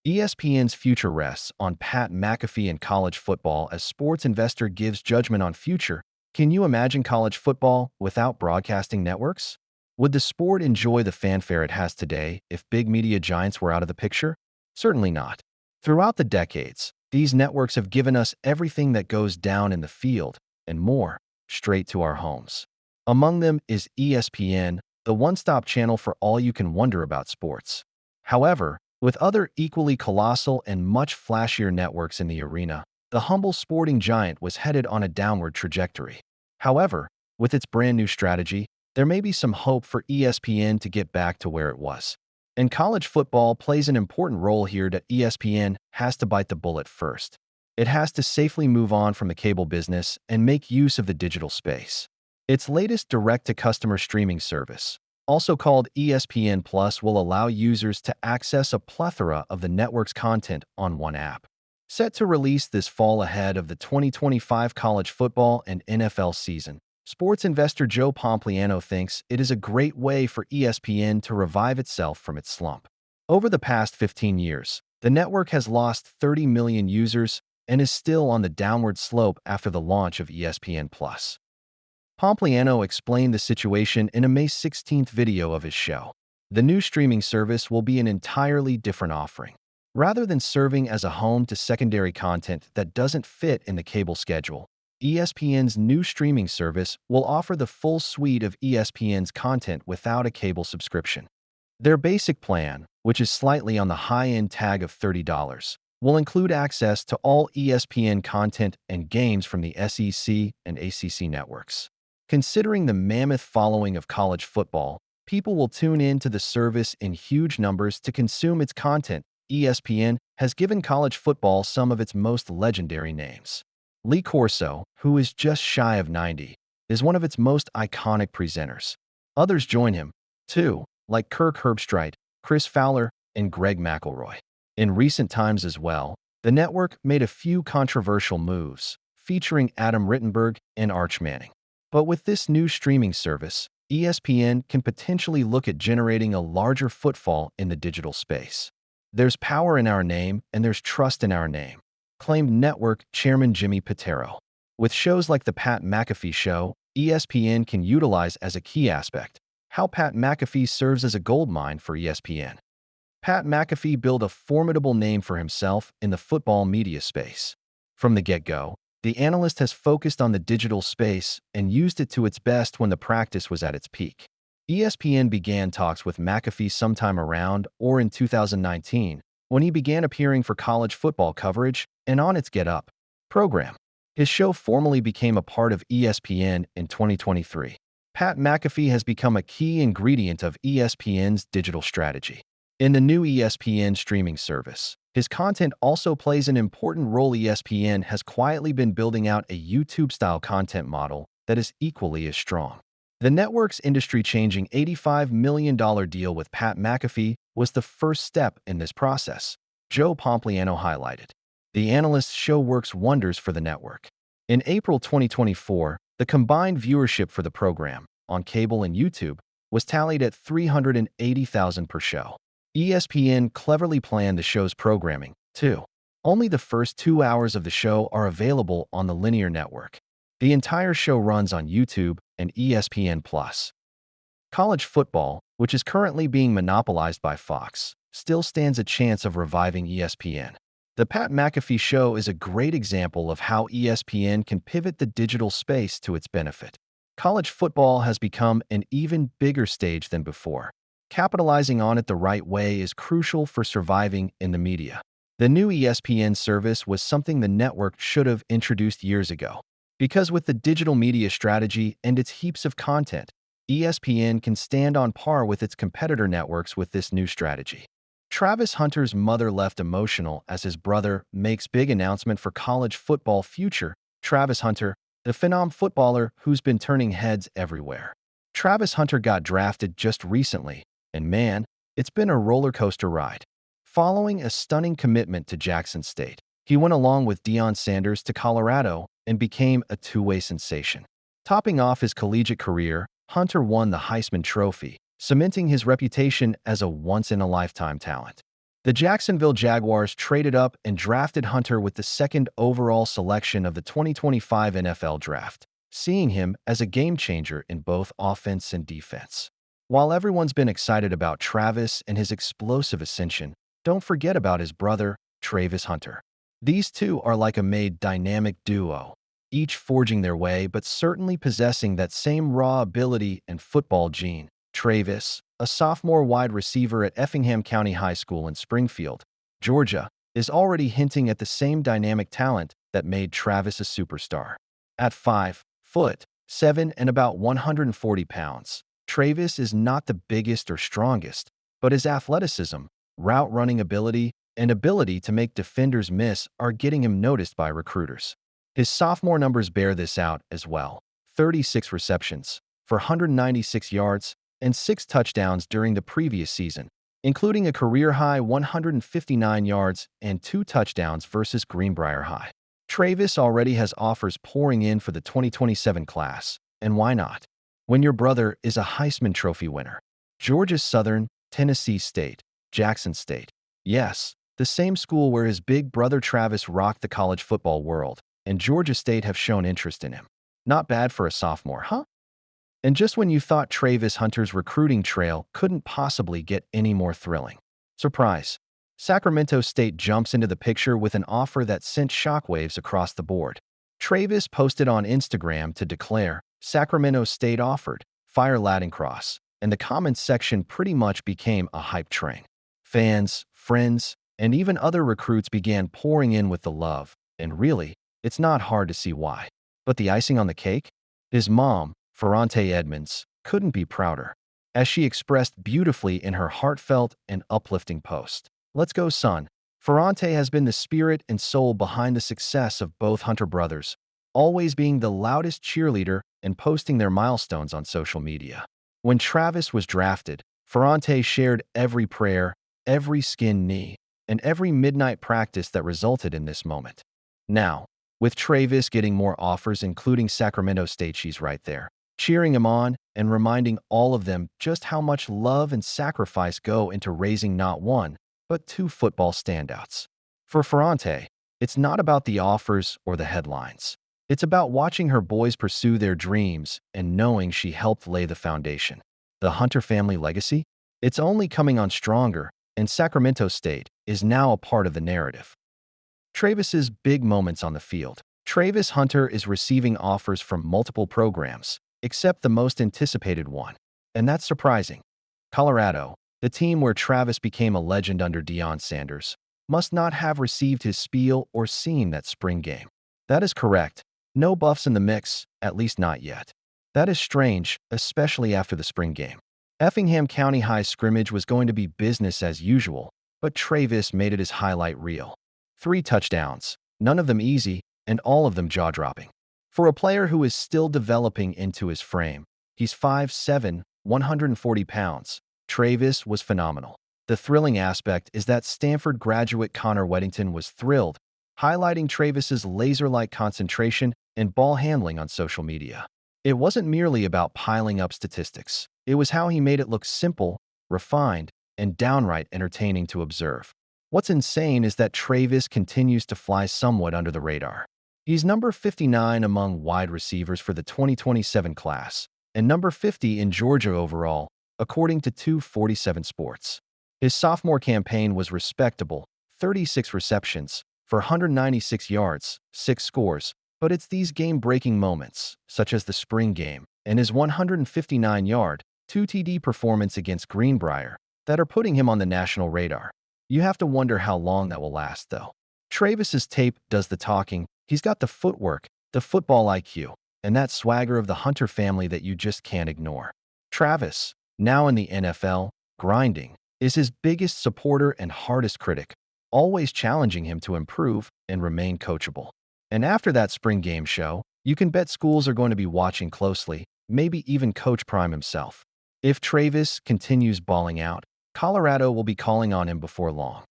ESPN's future rests on Pat McAfee and college football as sports investor gives judgment on future. Can you imagine college football without broadcasting networks? Would the sport enjoy the fanfare it has today if big media giants were out of the picture? Certainly not. Throughout the decades, these networks have given us everything that goes down in the field and more, straight to our homes. Among them is ESPN, the one-stop channel for all you can wonder about sports. However, with other equally colossal and much flashier networks in the arena, the humble sporting giant was headed on a downward trajectory. However, with its brand new strategy, there may be some hope for ESPN to get back to where it was. And college football plays an important role here that ESPN has to bite the bullet first. It has to safely move on from the cable business and make use of the digital space. Its latest direct-to-customer streaming service, also called ESPN Plus, will allow users to access a plethora of the network's content on one app. Set to release this fall ahead of the 2025 college football and NFL season, sports investor Joe Pompliano thinks it is a great way for ESPN to revive itself from its slump. Over the past 15 years, the network has lost 30 million users and is still on the downward slope after the launch of ESPN Plus. Pompliano explained the situation in a May 16th video of his show. The new streaming service will be an entirely different offering. Rather than serving as a home to secondary content that doesn't fit in the cable schedule, ESPN's new streaming service will offer the full suite of ESPN's content without a cable subscription. Their basic plan, which is slightly on the high-end tag of $30, will include access to all ESPN content and games from the SEC and ACC networks. Considering the mammoth following of college football, people will tune in to the service in huge numbers to consume its content. ESPN has given college football some of its most legendary names. Lee Corso, who is just shy of 90, is one of its most iconic presenters. Others join him, too, like Kirk Herbstreit, Chris Fowler, and Greg McElroy. In recent times as well, the network made a few controversial moves, featuring Adam Rittenberg and Arch Manning. But with this new streaming service, ESPN can potentially look at generating a larger footfall in the digital space. There's power in our name and there's trust in our name, claimed network chairman Jimmy Pitero. With shows like The Pat McAfee Show, ESPN can utilize as a key aspect how Pat McAfee serves as a goldmine for ESPN. Pat McAfee built a formidable name for himself in the football media space. From the get-go, the analyst has focused on the digital space and used it to its best when the practice was at its peak. ESPN began talks with McAfee sometime around or in 2019 when he began appearing for college football coverage and on its Get Up program. His show formally became a part of ESPN in 2023. Pat McAfee has become a key ingredient of ESPN's digital strategy. In the new ESPN streaming service, his content also plays an important role. ESPN has quietly been building out a YouTube-style content model that is equally as strong. The network's industry-changing $85 million deal with Pat McAfee was the first step in this process, Joe Pompliano highlighted. The analyst's show works wonders for the network. In April 2024, the combined viewership for the program, on cable and YouTube, was tallied at 380,000 per show. ESPN cleverly planned the show's programming, too. Only the first 2 hours of the show are available on the linear network. The entire show runs on YouTube and ESPN+. College football, which is currently being monopolized by Fox, still stands a chance of reviving ESPN. The Pat McAfee Show is a great example of how ESPN can pivot the digital space to its benefit. College football has become an even bigger stage than before. Capitalizing on it the right way is crucial for surviving in the media. The new ESPN service was something the network should have introduced years ago. Because with the digital media strategy and its heaps of content, ESPN can stand on par with its competitor networks with this new strategy. Travis Hunter's mother left emotional as his brother makes big announcement for college football future. Travis Hunter, the phenom footballer who's been turning heads everywhere. Travis Hunter got drafted just recently, and man, it's been a roller coaster ride. Following a stunning commitment to Jackson State, he went along with Deion Sanders to Colorado and became a two-way sensation. Topping off his collegiate career, Hunter won the Heisman Trophy, cementing his reputation as a once-in-a-lifetime talent. The Jacksonville Jaguars traded up and drafted Hunter with the second overall selection of the 2025 NFL Draft, seeing him as a game-changer in both offense and defense. While everyone's been excited about Travis and his explosive ascension, don't forget about his brother, Travis Hunter. These two are like a made dynamic duo, each forging their way but certainly possessing that same raw ability and football gene. Travis, a sophomore wide receiver at Effingham County High School in Springfield, Georgia, is already hinting at the same dynamic talent that made Travis a superstar. At 5'7" and about 140 pounds, Travis is not the biggest or strongest, but his athleticism, route running ability, and ability to make defenders miss are getting him noticed by recruiters. His sophomore numbers bear this out as well: 36 receptions for 196 yards and 6 touchdowns during the previous season, including a career-high 159 yards and 2 touchdowns versus Greenbrier High. Travis already has offers pouring in for the 2027 class, and why not? When your brother is a Heisman Trophy winner. Georgia Southern, Tennessee State, Jackson State. Yes, the same school where his big brother Travis rocked the college football world, and Georgia State have shown interest in him. Not bad for a sophomore, huh? And just when you thought Travis Hunter's recruiting trail couldn't possibly get any more thrilling. Surprise! Sacramento State jumps into the picture with an offer that sent shockwaves across the board. Travis posted on Instagram to declare, "Sacramento State offered, fire Laddencross," and the comments section pretty much became a hype train. Fans, friends, and even other recruits began pouring in with the love, and really, it's not hard to see why. But the icing on the cake? His mom, Ferrante Edmonds, couldn't be prouder, as she expressed beautifully in her heartfelt and uplifting post. "Let's go, son." Ferrante has been the spirit and soul behind the success of both Hunter brothers, always being the loudest cheerleader and posting their milestones on social media. When Travis was drafted, Ferrante shared every prayer, every skinned knee, and every midnight practice that resulted in this moment. Now, with Travis getting more offers, including Sacramento State, she's right there, cheering him on and reminding all of them just how much love and sacrifice go into raising not one, but two football standouts. For Ferrante, it's not about the offers or the headlines. It's about watching her boys pursue their dreams and knowing she helped lay the foundation. The Hunter family legacy? It's only coming on stronger, and Sacramento State is now a part of the narrative. Travis's big moments on the field. Travis Hunter is receiving offers from multiple programs, except the most anticipated one. And that's surprising. Colorado, the team where Travis became a legend under Deion Sanders, must not have received his spiel or seen that spring game. That is correct. No Buffs in the mix, at least not yet. That is strange, especially after the spring game. Effingham County High scrimmage was going to be business as usual, but Travis made it his highlight reel. 3 touchdowns, none of them easy, and all of them jaw-dropping. For a player who is still developing into his frame, he's 5'7", 140 pounds. Travis was phenomenal. The thrilling aspect is that Stanford graduate Connor Weddington was thrilled, highlighting Travis's laser-like concentration and ball handling on social media. It wasn't merely about piling up statistics. It was how he made it look simple, refined, and downright entertaining to observe. What's insane is that Travis continues to fly somewhat under the radar. He's number 59 among wide receivers for the 2027 class, and number 50 in Georgia overall, according to 247 Sports. His sophomore campaign was respectable, 36 receptions for 196 yards, 6 scores, but it's these game-breaking moments, such as the spring game and his 159-yard, 2 TD performance against Greenbrier, that are putting him on the national radar. You have to wonder how long that will last, though. Travis's tape does the talking. He's got the footwork, the football IQ, and that swagger of the Hunter family that you just can't ignore. Travis, now in the NFL, grinding, is his biggest supporter and hardest critic, always challenging him to improve and remain coachable. And after that spring game show, you can bet schools are going to be watching closely, maybe even Coach Prime himself. If Travis continues balling out, Colorado will be calling on him before long.